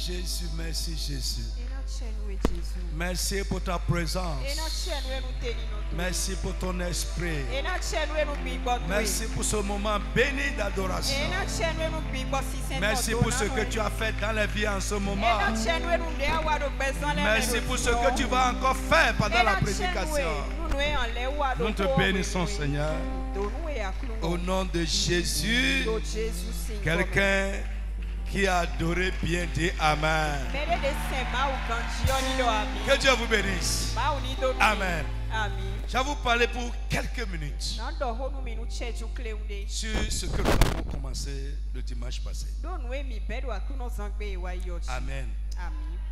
Jésus, merci Jésus. Merci pour ta présence. Merci pour ton esprit. Merci pour ce moment béni d'adoration. Merci pour ce que tu as fait dans la vie en ce moment. Merci pour ce que tu vas encore faire pendant la prédication. Nous te bénissons, Seigneur. Au nom de Jésus, quelqu'un qui a adoré bien dit Amen. Que Dieu vous bénisse. Amen. Je vais vous parler pour quelques minutes sur ce que nous avons commencé le dimanche passé. Amen.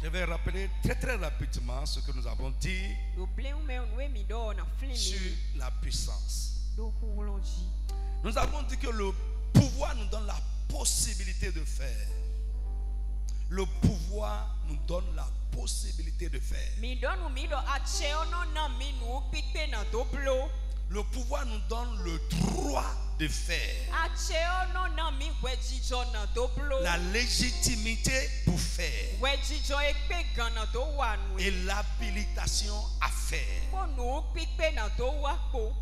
Je vais rappeler très rapidement ce que nous avons dit sur la puissance. Nous avons dit que le pouvoir nous donne la possibilité de faire. Le pouvoir nous donne la possibilité de faire. Le pouvoir nous donne le droit de faire. La légitimité pour faire. Et l'habilitation à faire.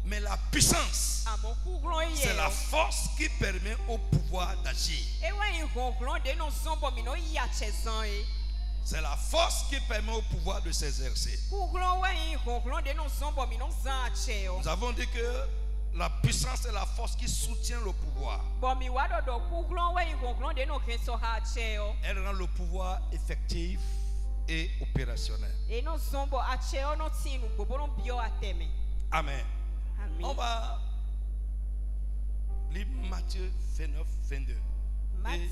Mais la puissance, c'est la force qui permet au pouvoir d'agir. C'est la force qui permet au pouvoir de s'exercer. Nous avons dit que la puissance est la force qui soutient le pouvoir. Elle rend le pouvoir effectif et opérationnel. Amen. On va lire Matthieu 29, 22. Et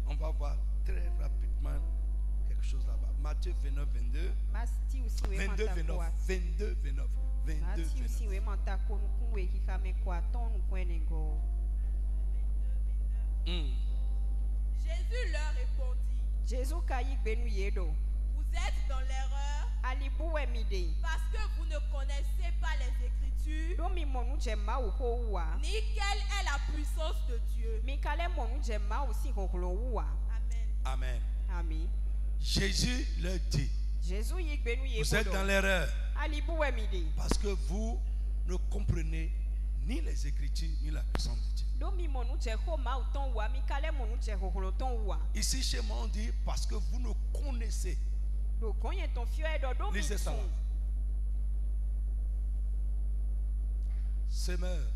on va voir très rapidement quelque chose là-bas. Matthieu 29, 22. 22, 29. 22, 29. 22, 29. Jésus leur répondit: vous êtes dans l'erreur parce que vous ne connaissez pas les Écritures ni quelle est la puissance de Dieu. Amen. Amen. Jésus leur dit: vous êtes dans l'erreur parce que vous ne comprenez ni les Écritures ni la puissance de Dieu. Ici chez moi on dit parce que vous ne connaissez. Lisez ça. Semeur.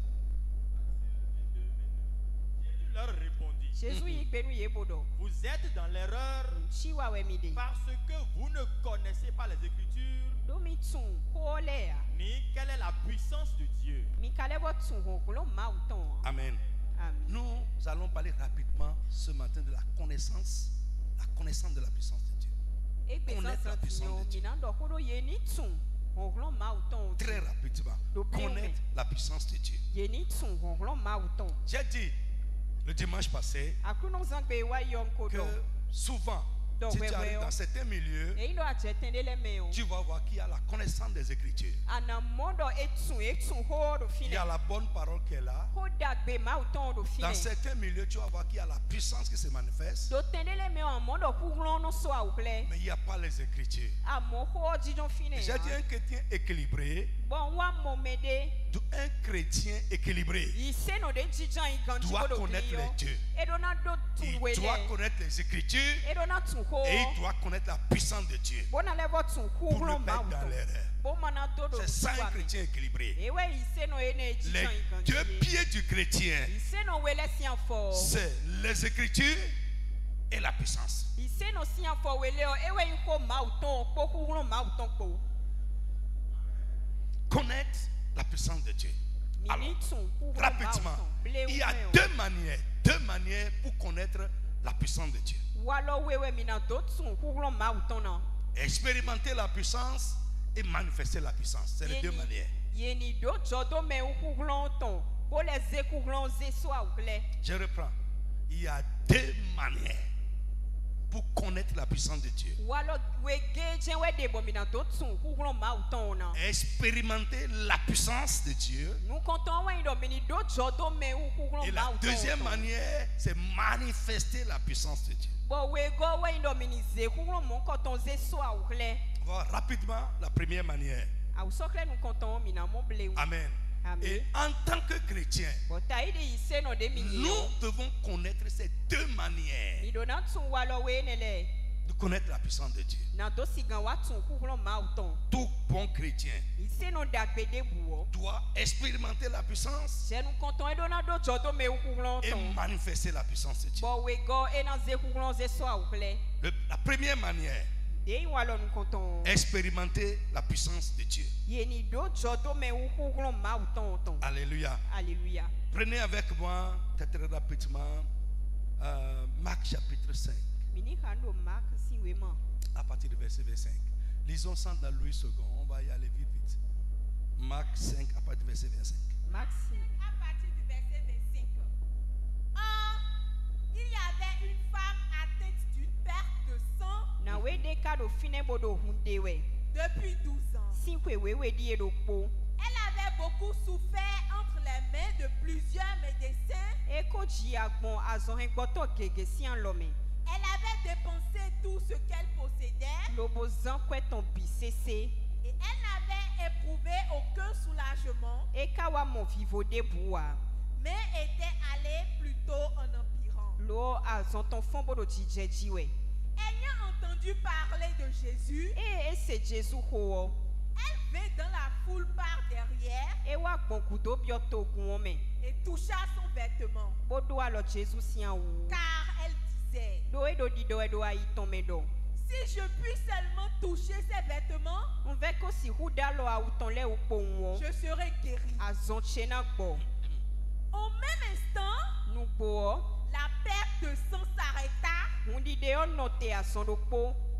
Jésus leur répondit: vous êtes dans l'erreur parce que vous ne connaissez pas les Écritures ni quelle est la puissance de Dieu. Amen. Nous allons parler rapidement ce matin de la connaissance de la puissance de Dieu. Connaître la puissance de Dieu. Très rapidement. Connaître la puissance de Dieu. J'ai dit le dimanche passé que souvent, si tu arrives dans certains milieux, tu vas voir qu'il y a la connaissance des Écritures. Il y a la bonne parole qui est là. Dans certains milieux, tu vas voir qu'il y a la puissance qui se manifeste. Mais il n'y a pas les Écritures. J'ai dit un chrétien équilibré. Un chrétien équilibré doit connaître les dieux. Il doit connaître les Écritures et il doit connaître la puissance de Dieu pour le mettre dans l'erreur. C'est ça un chrétien équilibré. Les deux pieds du chrétien, c'est les Écritures et la puissance. Connaître la puissance de Dieu. Alors, rapidement, il y a deux manières pour connaître la puissance de Dieu. Expérimenter la puissance et manifester la puissance. C'est les deux manières. Je reprends. Il y a deux manières pour connaître la puissance de Dieu. Expérimenter la puissance de Dieu Et la deuxième manière, c'est manifester la puissance de Dieu. On va rapidement la première manière. Amen. Et en tant que chrétien, nous devons connaître ces deux manières de connaître la puissance de Dieu. Tout bon chrétien doit expérimenter la puissance et manifester la puissance de Dieu. La première manière, expérimenter la puissance de Dieu. Alléluia. Alléluia. Prenez avec moi très rapidement Marc chapitre 5. À partir du verset 25. Lisons ça dans Louis II. On va y aller vite. Marc 5 à partir du verset 25. Marc 5 à partir du verset 25. Or, il y avait une femme atteinte d'une perte de sang depuis 12 ans. Elle avait beaucoup souffert entre les mains de plusieurs médecins. Elle avait dépensé tout ce qu'elle possédait. Et elle n'avait éprouvé aucun soulagement. Mais était allée plutôt en empirant. Ayant entendu parler de Jésus, elle vint dans la foule par derrière et toucha son vêtement. Car elle disait, si je puis seulement toucher ses vêtements, je serai guéri. Au même instant, la perte de sang s'arrêta et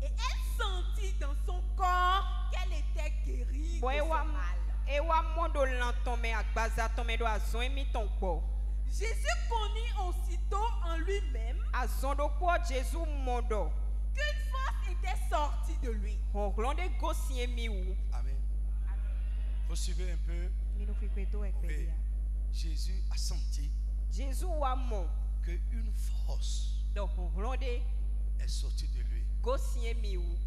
elle sentit dans son corps qu'elle était guérie de son mal. Jésus connut aussitôt en lui-même qu'une force était sortie de lui. Amen. Vous suivez un peu? Okay. Jésus a senti qu'une force est sortie de lui.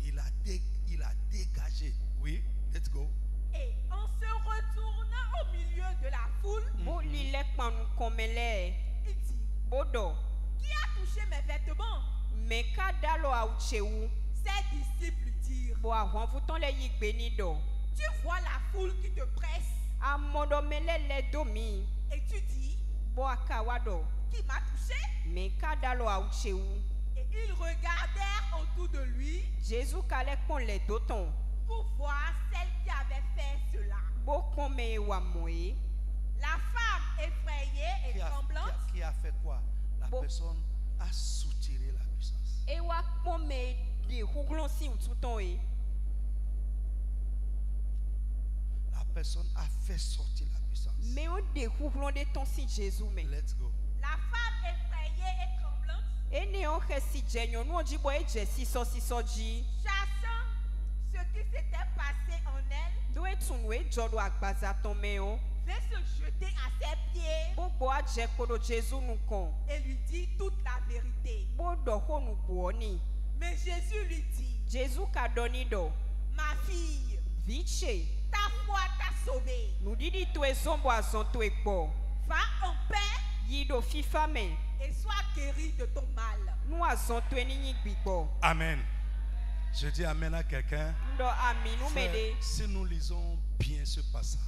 Il a dégagé. Oui, let's go. Et en se retournant au milieu de la foule, il dit, qui a touché mes vêtements? Ses disciples dirent, tu vois la foule qui te presse et tu dis, qui m'a touché? Et ils regardèrent autour de lui pour voir celle qui avait fait cela. La femme effrayée et tremblante. Qui a fait quoi? La personne a soutiré la puissance. La personne a fait sortir la puissance. Let's go. La femme effrayée et tremblante, chassant ce qui s'était passé en elle, vint se jeter à ses pieds et lui dit toute la vérité. Mais Jésus lui dit, ma fille, ta foi t'a sauvée. Va en paix et sois guéri de ton mal. Amen. Je dis amen à quelqu'un. Si nous lisons bien ce passage,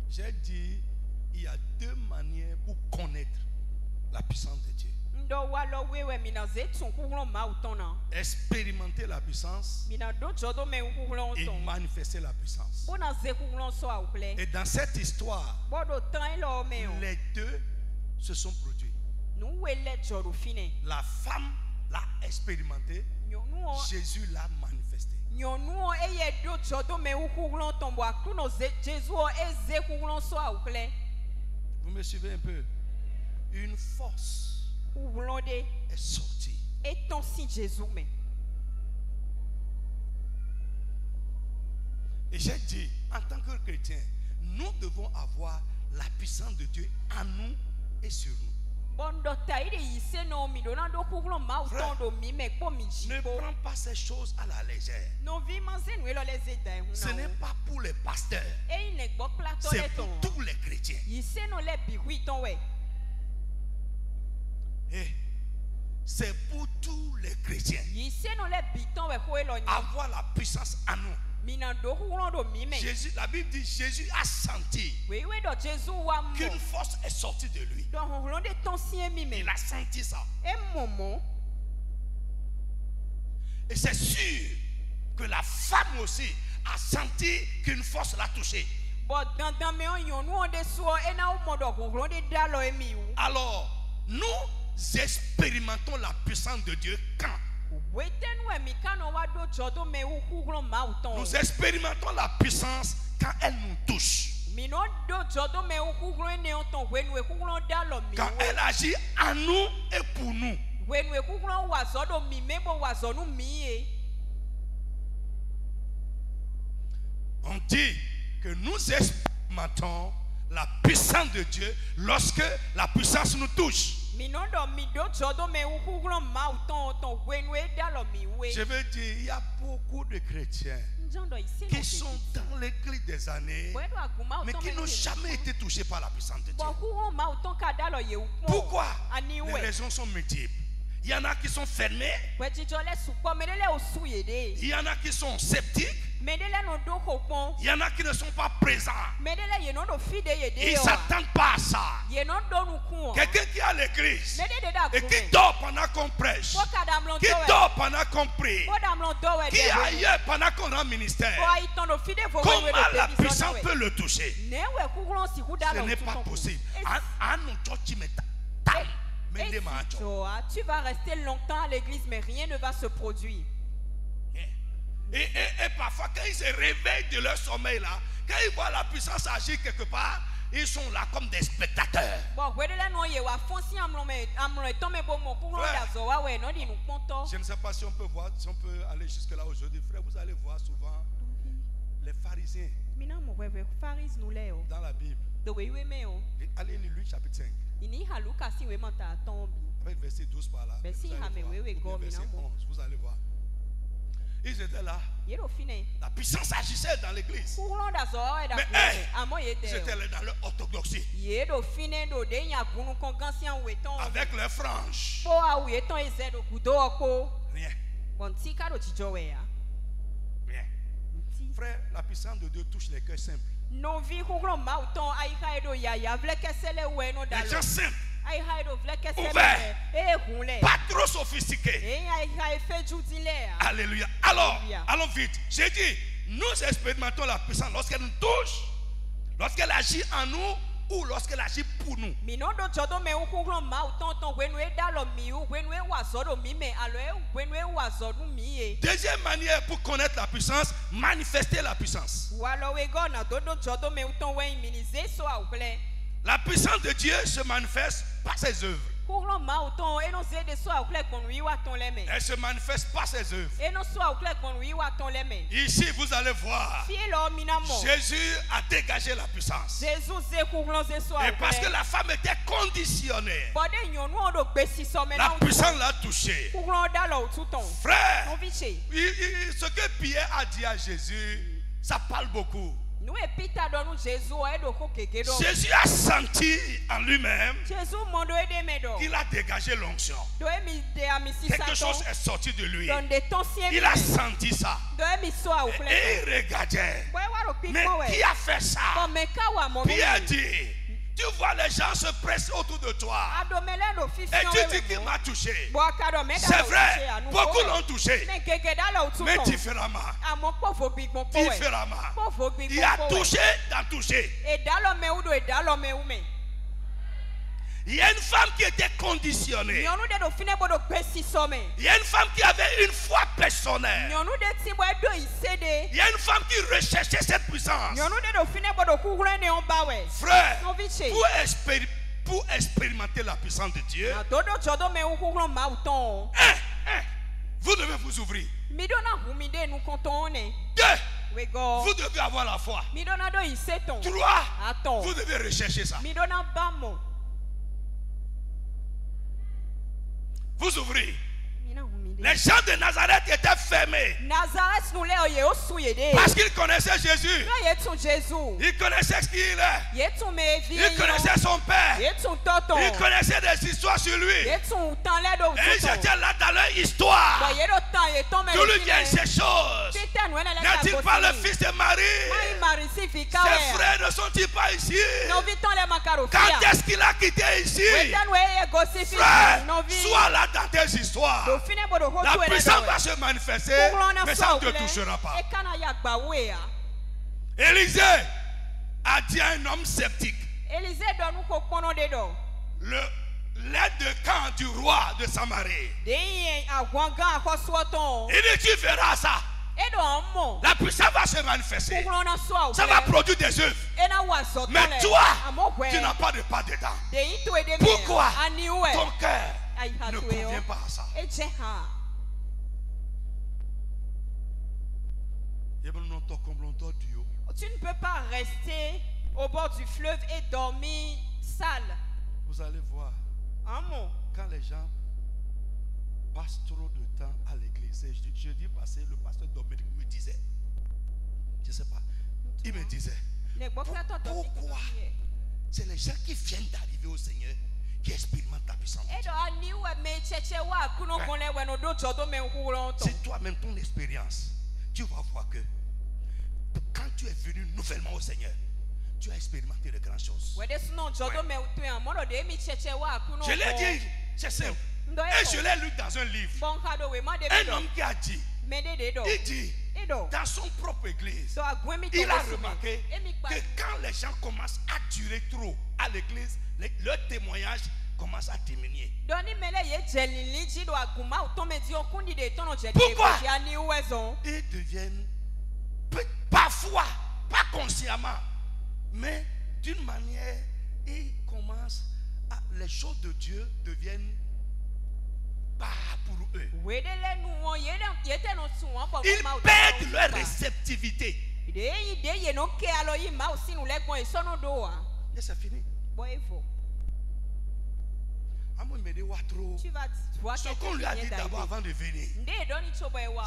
j'ai dit il y a deux manières pour connaître la puissance de Dieu. Expérimenter la puissance et manifester la puissance. Et dans cette histoire, les deux se sont produits. La femme l'a expérimenté, Jésus l'a manifesté. Vous me suivez un peu? Une force est sortie. Et j'ai dit, en tant que chrétien, nous devons avoir la puissance de Dieu en nous et sur nous. Frère, ne prends pas ces choses à la légère. Ce n'est pas pour les pasteurs, c'est pour tous les chrétiens. Et c'est pour tous les chrétiens. Avoir la puissance en nous. Jésus, la Bible dit Jésus a senti qu'une force est sortie de lui. Il a senti ça. Et c'est sûr que la femme aussi a senti qu'une force l'a touchée. Alors, nous expérimentons la puissance de Dieu quand? Nous expérimentons la puissance quand elle nous touche. Quand elle agit en nous et pour nous. On dit que nous expérimentons la puissance de Dieu lorsque la puissance nous touche. Je veux dire, il y a beaucoup de chrétiens qui sont dans l'église des années, mais qui n'ont jamais été touchés par la puissance de Dieu. Pourquoi? Les raisons sont multiples. Il y en a qui sont fermés. Il y en a qui sont sceptiques. Il y en a qui ne sont pas présents. Ils ne s'attendent pas à ça. Quelqu'un qui est à l'église et qui dort pendant qu'on prêche, qui dort pendant qu'on prie, qui est ailleurs pendant qu'on a un ministère, comment la puissance peut le toucher? Ce n'est pas possible. Tu vas rester longtemps à l'église, mais rien ne va se produire. Et parfois, quand ils se réveillent de leur sommeil là, quand ils voient la puissance agir quelque part, ils sont là comme des spectateurs. Frère, je ne sais pas si on peut voir, si on peut aller jusque là aujourd'hui. Frère, vous allez voir souvent les pharisiens dans la Bible. Allez lire Luc chapitre 5. Avec verset 12 par là. Verset 11, vous allez voir. Ils étaient là. La puissance agissait dans l'église. Mais ils étaient là dans leur orthodoxie. Avec leurs franges. Rien. Rien. Frère, la puissance de Dieu touche les cœurs simples. Les gens simples. Ouvert, pas trop sophistiqué. Alléluia. Alors, allons vite. J'ai dit, nous expérimentons la puissance lorsqu'elle nous touche, lorsqu'elle agit en nous ou lorsqu'elle agit pour nous. Deuxième manière pour connaître la puissance, manifester la puissance. La puissance de Dieu se manifeste par ses œuvres. Elle se manifeste par ses œuvres. Ici, vous allez voir, Jésus a dégagé la puissance. Et parce que la femme était conditionnée, la puissance l'a touchée. Frère, ce que Pierre a dit à Jésus, ça parle beaucoup. Jésus a senti en lui-même qu'il a dégagé l'onction. Quelque chose est sorti de lui. Il a senti ça. Et il regardait. Mais qui a fait ça? Pierre dit, tu vois les gens se presser autour de toi. Et tu dis qu'il m'a touché. C'est vrai, beaucoup l'ont touché. Mais différemment. Différemment. Il a touché dans touché. Il y a une femme qui était conditionnée. Il y a une femme qui avait une foi personnelle. Il y a une femme qui recherchait cette puissance. Frère, pour expérimenter la puissance de Dieu, vous devez vous ouvrir. 2. vous devez avoir la foi. 3, vous devez rechercher ça. Vous ouvrez. Les gens de Nazareth étaient fermés. Parce qu'ils connaissaient Jésus. Ils connaissaient ce qu'il est. Ils connaissaient son père. Ils connaissaient des histoires sur lui. Et ils étaient là dans leur histoire. D'où lui viennent ces choses? N'est-il pas le fils de Marie? Ses frères ne sont-ils pas ici? Quand est-ce qu'il a quitté ici? Frère, sois là dans tes histoires. La puissance va se manifester, mais ça ne te touchera pas. Élisée a dit à un homme sceptique, l'aide de camp du roi de Samarie, il dit: tu verras ça. La puissance va se manifester. Ça va produire des œuvres. Mais toi, tu n'as pas de pas dedans. Pourquoi? Ton cœur ne convient pas à ça. Tu ne peux pas rester au bord du fleuve et dormir sale. Vous allez voir, quand les gens passent trop de temps à l'église, je dis passer, le pasteur Dominique me disait, je ne sais pas, il me disait, pourquoi c'est les gens qui viennent d'arriver au Seigneur qui expérimentent ta puissance. C'est toi-même ton expérience. Tu vas voir que quand tu es venu nouvellement au Seigneur, tu as expérimenté de grandes choses. Ouais. Je l'ai dit, c'est simple. Et je l'ai lu dans un livre. Un homme qui a dit, il dit, dans son propre église, il a remarqué que quand les gens commencent à durer trop à l'église, leur témoignage commence à diminuer. Pourquoi? Ils deviennent, parfois, pas consciemment, mais d'une manière, les choses de Dieu deviennent pas pour eux. Ils perdent leur réceptivité. Et c'est fini. Ce qu'on lui a dit d'abord avant de venir,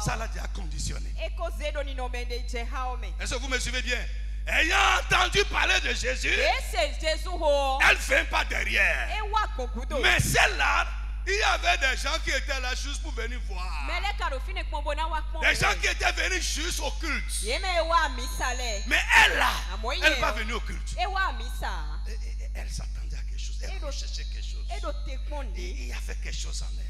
ça l'a déjà conditionné. Est-ce que vous me suivez bien? Ayant entendu parler de Jésus, elle ne vient pas derrière. Mais celle-là, il y avait des gens qui étaient là juste pour venir voir. Des gens qui étaient venus juste au culte. Mais elle là, elle n'est pas venue au culte. Elle s'attendait à quelque chose. Elle recherchait quelque chose. Et il y avait quelque chose en elle.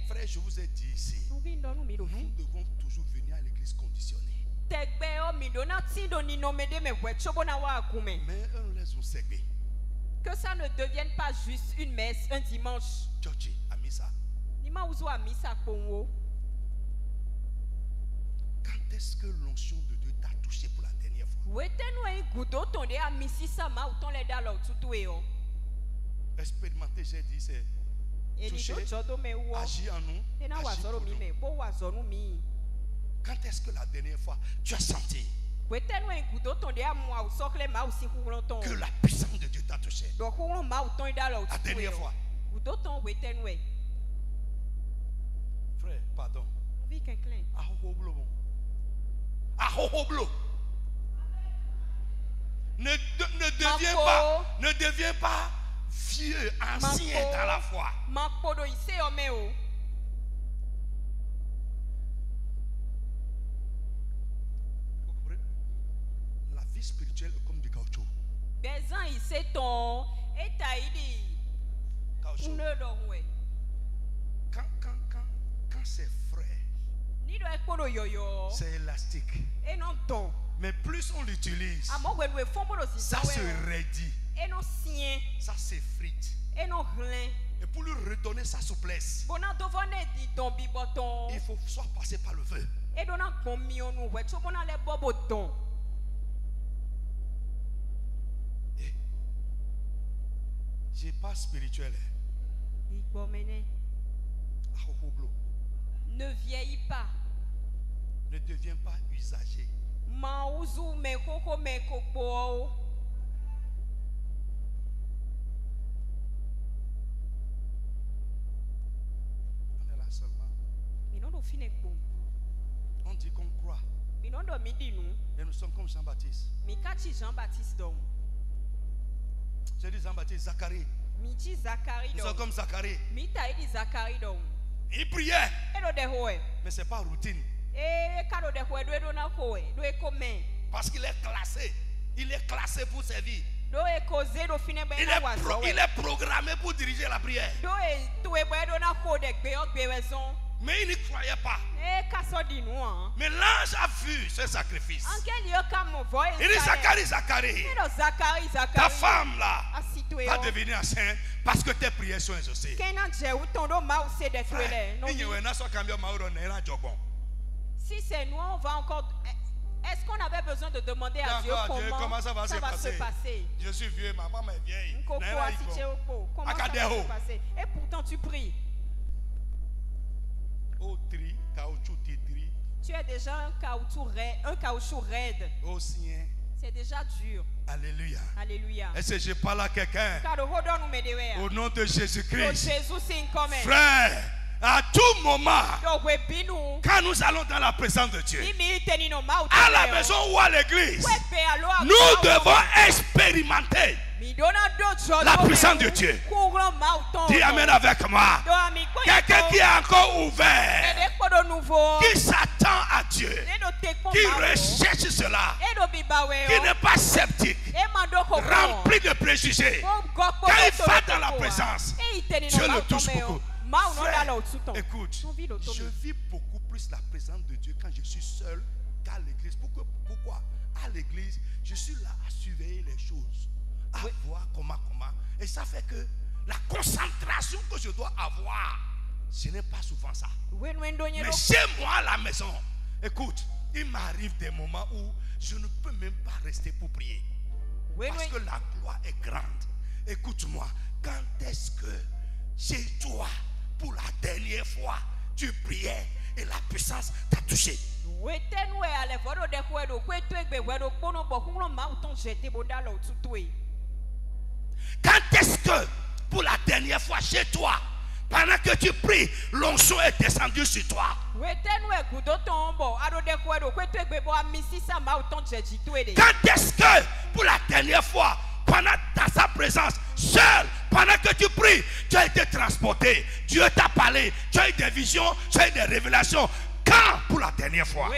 Frère, je vous ai dit ici, nous devons toujours venir à l'église conditionnée. Mais on laisse nous servir. Que ça ne devienne pas juste une messe un dimanche. Quand est-ce que l'onction de Dieu t'a touché pour la dernière fois? Expérimenter, j'ai dit, c'est toucher, agir en nous, agir pour nous. Quand est-ce que la dernière fois tu as senti que la puissance de Dieu t'a touché? La dernière fois. Frère, pardon. Ne deviens pas vieux, ancien dans la foi. La vie spirituelle est comme du caoutchouc. Quand c'est frais, c'est élastique. Mais plus on l'utilise, ça se raidit, ça s'effrite. Et pour lui redonner sa souplesse, il faut soit passer par le feu. J'ai pas spirituel. Ne vieillis pas. Ne deviens pas usager. On est là seulement. On dit qu'on croit. Mais nous sommes comme Jean-Baptiste. J'ai dit Jean-Baptiste, Zacharie. Nous sommes comme Zacharie. Il priait. Mais ce n'est pas routine. Parce qu'il est classé. Il est classé pour servir. Il est programmé pour diriger la prière. Mais il n'y croyait pas. Mais l'ange a vu ce sacrifice. Il dit Zacharie, Zacharie, ta femme là va devenir enceinte parce que tes prières sont exaucées. Si c'est nous, on va encore. Est-ce qu'on avait besoin de demander à Dieu comment ça va se passer? Je suis vieux, ma femme est vieille. Comment ça va se passer? Et pourtant tu pries. Tu es déjà un caoutchouc raide. C'est déjà dur. Alléluia. Alléluia. Est-ce que je parle à quelqu'un? Au nom de Jésus-Christ. Frère, à tout moment, quand nous allons dans la présence de Dieu, à la maison ou à l'église, nous devons expérimenter la puissance de Dieu. Dis Amen avec moi. Quelqu'un qui est encore ouvert, qui s'attend à Dieu, qui recherche cela, qui n'est pas sceptique, rempli de préjugés. Quand il va dans la présence, Dieu le touche beaucoup. Frère, écoute, je vis beaucoup plus la présence de Dieu quand je suis seul qu'à l'église. Pourquoi? À l'église, je suis là à surveiller les choses, à voir comment. Et ça fait que la concentration que je dois avoir, ce n'est pas souvent ça. Mais chez moi à la maison, écoute, il m'arrive des moments où je ne peux même pas rester pour prier. Parce que la gloire est grande. Écoute-moi, quand est-ce que chez toi, pour la dernière fois, tu priais et la puissance t'a touché? Quand est-ce que, pour la dernière fois chez toi, pendant que tu pries, l'onction est descendue sur toi? Quand est-ce que, pour la dernière fois, dans sa présence, seul, pendant que tu pries, tu as été transporté, Dieu t'a parlé, tu as eu des visions, tu as eu des révélations? Quand pour la dernière fois?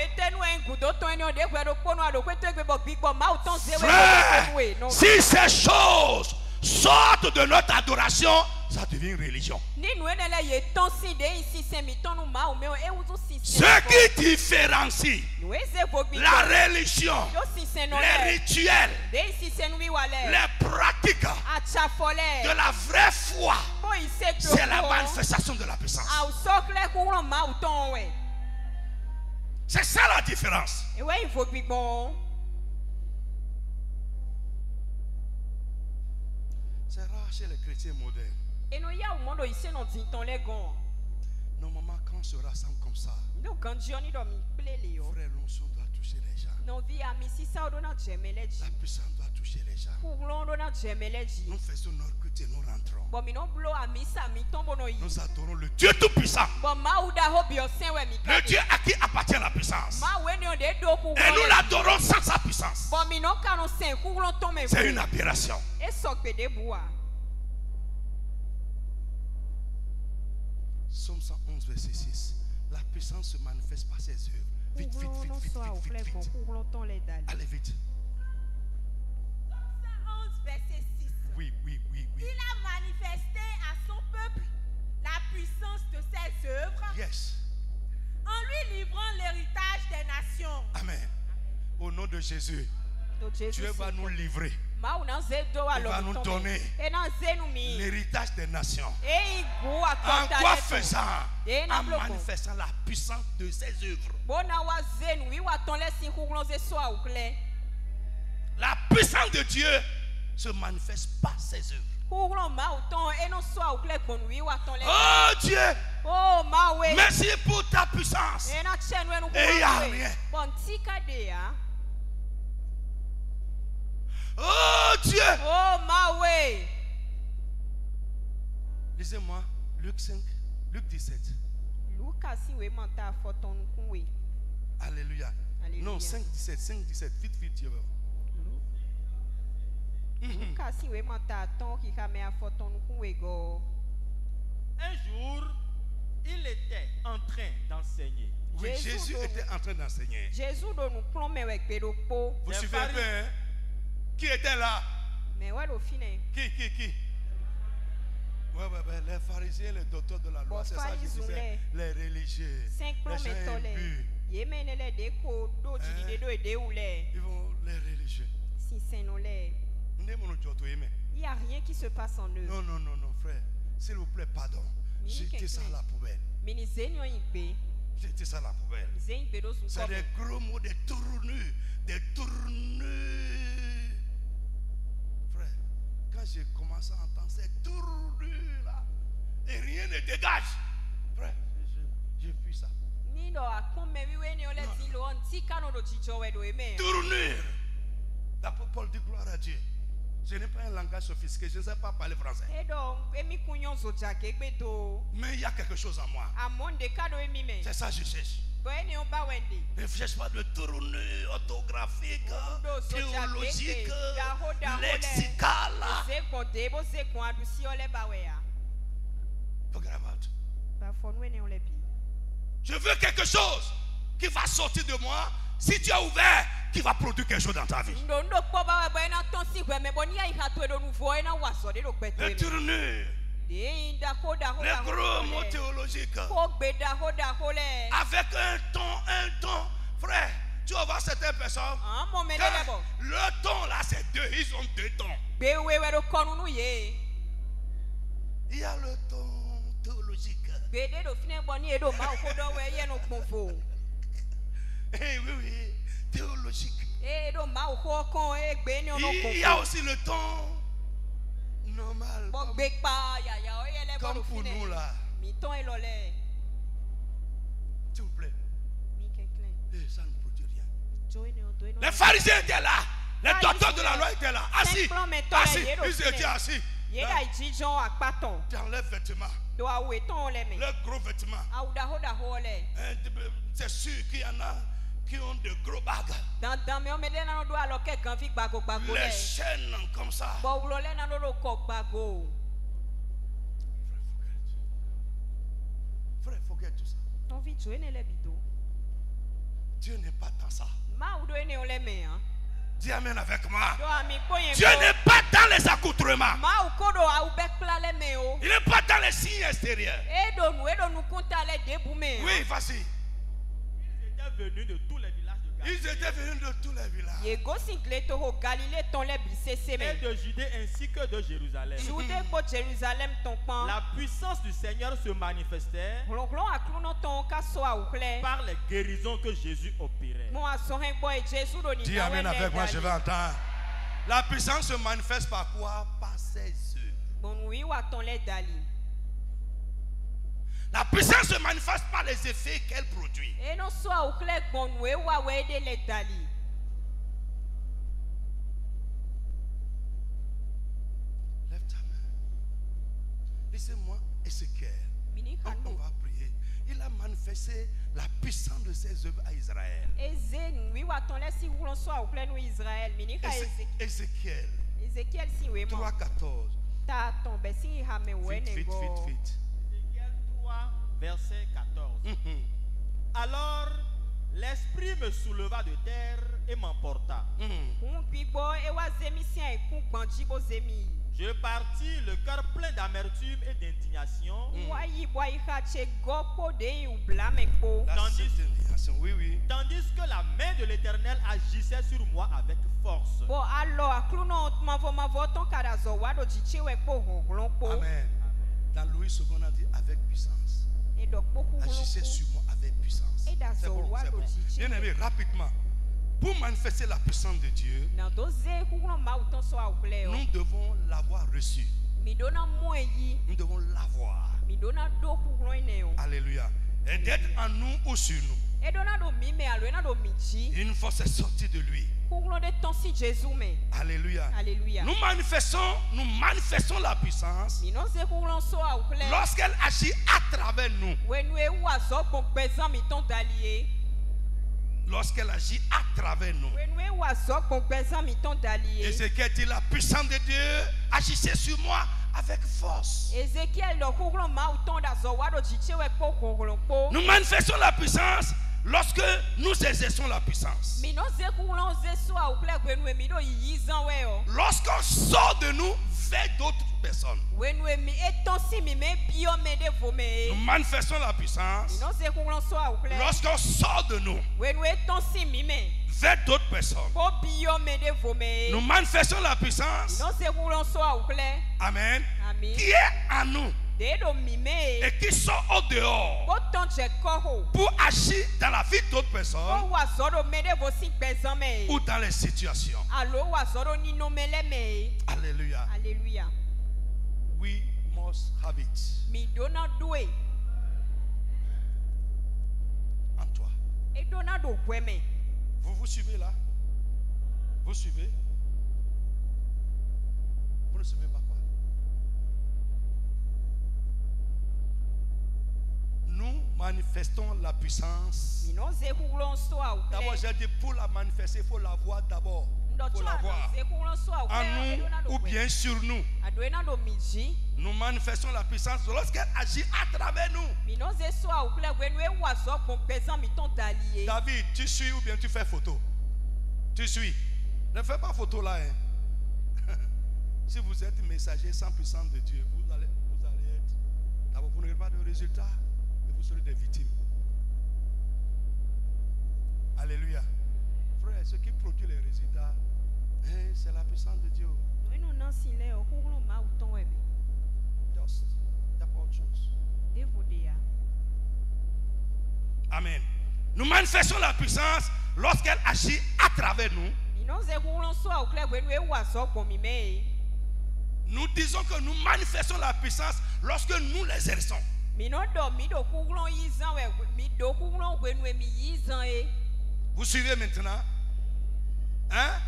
Frère, si ces choses sortent de notre adoration, ça devient une religion. Ce qui différencie la religion, les rituels, les pratiques de la vraie foi, c'est la manifestation de la puissance. C'est ça la différence. C'est rare chez les chrétiens modernes. Normalement, quand on se rassemble comme ça, frère, l'onction doit toucher les gens. La puissance doit toucher les gens. Nous faisons notre culte et nous rentrons. Nous adorons le Dieu Tout-Puissant. Le Dieu à qui appartient la puissance. Et nous l'adorons sans sa puissance. C'est une aberration. Psaume 111, verset 6. La puissance se manifeste par ses œuvres. Vite, vite, vite, vite, vite, vite, vite. Allez vite. Psaume 111, verset 6. Oui. Il a manifesté à son peuple la puissance de ses œuvres. Yes. En lui livrant l'héritage des nations. Amen. Au nom de Jésus, Dieu va nous livrer. Il va nous donner l'héritage des nations. En quoi faisant? En manifestant la puissance de ses œuvres. La puissance de Dieu se manifeste par ses œuvres. Oh Dieu, merci pour ta puissance. Et il n'y a rien. Oh Dieu. Lisez-moi Luc 5, Luc 17. Alléluia. Non, 5, 17, 5, 17. Vite, vite, Dieu. Un jour, il était en train d'enseigner. Oui, Jésus était en train d'enseigner. Vous suivez un peu, hein? Qui était là? Qui? Ouais, les pharisiens, les docteurs de la loi, c'est ça qu'ils disaient. Les religieux, les gens imbus. Ils vont les religieux. Il n'y a rien qui se passe en eux. Non, frère. S'il vous plaît, pardon. Jetez ça à la poubelle. Jetez ça à la poubelle. C'est des gros mots, des tournures. Frère, quand j'ai commencé à entendre ces tournures là, et rien ne dégage. Frère, j'ai vu ça. Tournure. D'abord, Paul dit gloire à Dieu. Je n'ai pas un langage sophistiqué, je ne sais pas parler français. Mais il y a quelque chose en moi. C'est ça que je cherche. Je ne cherche pas de tournure orthographique, théologique, lexicale. Je veux quelque chose qui va sortir de moi. Si tu as ouvert, qui va produire quelque chose dans ta vie. Les tournures, les gros mots théologiques, avec un ton, frère. Tu vas voir certaines personnes, le ton là c'est deux, ils ont deux tons. Il y a le ton théologique. Oui, théologique. Il y a aussi le ton normal. Comme pour nous là. S'il vous plaît. Ça ne produit rien. Les pharisiens étaient là. Les docteurs de la loi étaient là. Assis. Ils étaient assis. Dans leurs vêtements. Leurs gros vêtements. C'est sûr qu'il y en a qui ont de gros bagues. Les chaînes comme ça. Frère, forget tout ça. Dieu n'est pas dans ça. Dis amen avec moi. Dieu n'est pas dans les accoutrements. Il n'est pas dans les signes extérieurs. Oui, vas-y. Ils étaient venus de tous les villages. Et de Judée ainsi que de Jérusalem. La puissance du Seigneur se manifestait par les guérisons que Jésus opérait. Dis amen avec moi, je vais entendre. La puissance se manifeste par quoi? Par ses œuvres. La puissance se manifeste par les effets qu'elle produit. Lève ta main. Laissez-moi Ézéchiel. On va prier. Il a manifesté la puissance de ses œuvres à Israël. Ézéchiel 3:14. Vite. Verset 14. Alors l'esprit me souleva de terre et m'emporta. Je partis le cœur plein d'amertume et d'indignation. Tandis que la main de l'Éternel agissait sur moi avec force. Amen. Dans Louis II, on a dit avec puissance. Agissez sur moi avec puissance. C'est bon. Bien aimé, rapidement. Pour manifester la puissance de Dieu, nous devons l'avoir reçue. Nous devons l'avoir. Alléluia. Et d'être en nous ou sur nous. Une force est sortie de lui. Alléluia. Nous manifestons la puissance lorsqu'elle agit à travers nous. Lorsqu'elle agit à travers nous. Ézéchiel dit, la puissance de Dieu agissait sur moi avec force. Nous manifestons la puissance lorsque nous exerçons la puissance. Lorsqu'on sort de nous vers d'autres personnes. Nous manifestons la puissance lorsqu'on sort de nous vers d'autres personnes. Nous manifestons la puissance, amen, qui est en nous et qui sort au dehors pour agir dans la vie d'autres personnes ou dans les situations. Alléluia. We must have it. En toi. Vous suivez là? Vous suivez? Vous ne suivez pas quoi? Nous manifestons la puissance. D'abord, j'ai dit pour la manifester, il faut la voir d'abord. Il faut la voir en nous ou bien sur nous. Nous manifestons la puissance lorsqu'elle agit à travers nous. David, tu suis ou bien tu fais photo? Tu suis. Ne fais pas photo là. Hein. Si vous êtes messager sans puissance de Dieu, vous allez être. D'abord, vous n'aurez pas de résultat et vous serez des victimes. Alléluia. Frère, ce qui produit les résultats, c'est la puissance de Dieu. Just, il n'y a pas autre chose. Amen. Nous manifestons la puissance lorsqu'elle agit à travers nous. Nous disons que nous manifestons la puissance lorsque nous l'exerçons. Vous suivez maintenant? Hein?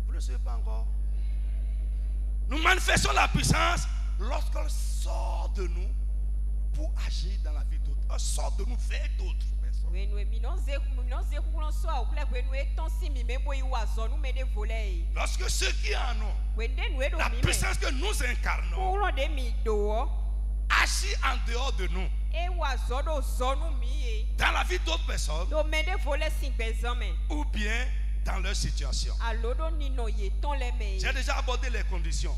Vous ne suivez pas encore? Nous manifestons la puissance lorsqu'elle sort de nous pour agir dans la vie d'autres. Elle sort de nous vers d'autres personnes. Lorsque ceux qui en ont, la puissance que nous incarnons, agit en dehors de nous, dans la vie d'autres personnes, ou bien dans leur situation. J'ai déjà abordé les conditions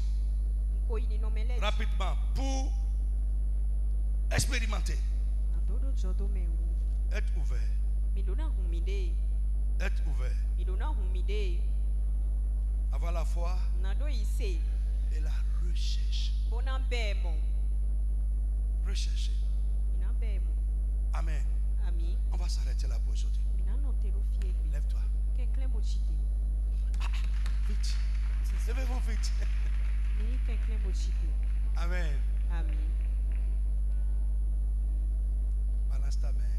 rapidement pour expérimenter. Être ouvert. Être ouvert. Avoir la foi et la recherche. Rechercher. Amen. On va s'arrêter là pour aujourd'hui. Lève-toi. Vite. Levez-vous vite. Amen. Balance ta main.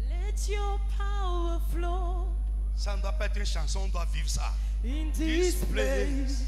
Let your power flow. Ça ne doit pas être une chanson, on doit vivre ça. In this place.